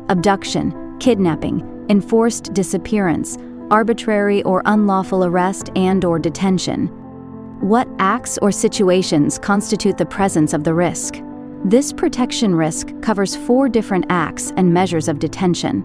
abduction, kidnapping, enforced disappearance, arbitrary or unlawful arrest and/or detention. What acts or situations constitute the presence of the risk? This protection risk covers 4 different acts and measures of detention.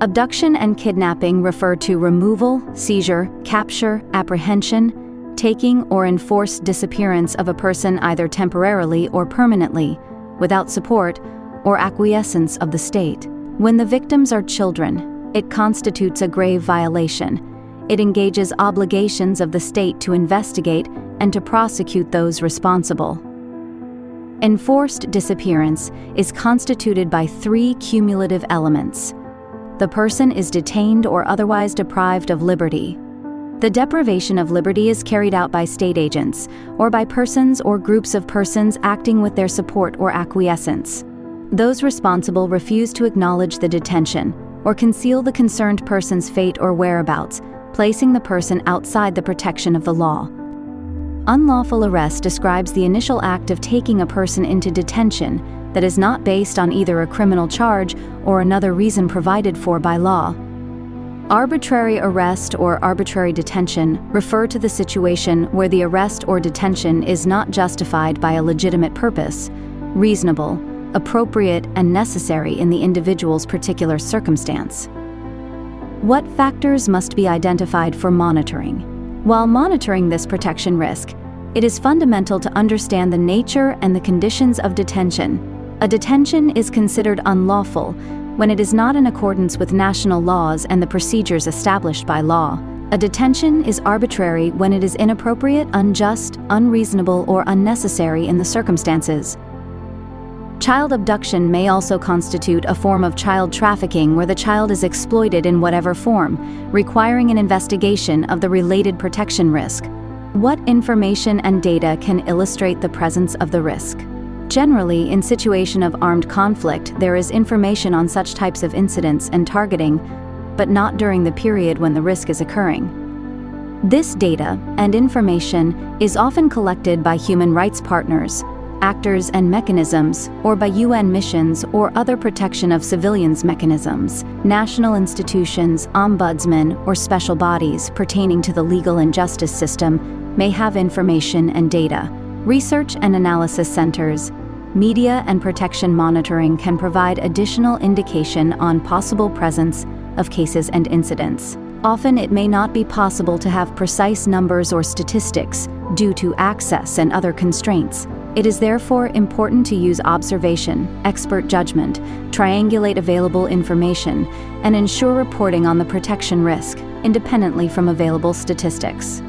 Abduction and kidnapping refer to removal, seizure, capture, apprehension, taking or enforced disappearance of a person either temporarily or permanently, without support or acquiescence of the state. When the victims are children, it constitutes a grave violation. It engages obligations of the state to investigate and to prosecute those responsible. Enforced disappearance is constituted by 3 cumulative elements. The person is detained or otherwise deprived of liberty. The deprivation of liberty is carried out by state agents or by persons or groups of persons acting with their support or acquiescence. Those responsible refuse to acknowledge the detention or conceal the concerned person's fate or whereabouts, placing the person outside the protection of the law. Unlawful arrest describes the initial act of taking a person into detention that is not based on either a criminal charge or another reason provided for by law. Arbitrary arrest or arbitrary detention refer to the situation where the arrest or detention is not justified by a legitimate purpose, reasonable, appropriate, and necessary in the individual's particular circumstance. What factors must be identified for monitoring? While monitoring this protection risk, it is fundamental to understand the nature and the conditions of detention. A detention is considered unlawful when it is not in accordance with national laws and the procedures established by law. A detention is arbitrary when it is inappropriate, unjust, unreasonable, or unnecessary in the circumstances. Child abduction may also constitute a form of child trafficking where the child is exploited in whatever form, requiring an investigation of the related protection risk. What information and data can illustrate the presence of the risk? Generally, in situation of armed conflict, there is information on such types of incidents and targeting, but not during the period when the risk is occurring. This data and information is often collected by human rights partners, actors and mechanisms, or by UN missions or other protection of civilians mechanisms, national institutions, ombudsmen, or special bodies pertaining to the legal and justice system may have information and data. Research and analysis centers, media and protection monitoring can provide additional indication on possible presence of cases and incidents. Often it may not be possible to have precise numbers or statistics due to access and other constraints. It is therefore important to use observation, expert judgment, triangulate available information, and ensure reporting on the protection risk, independently from available statistics.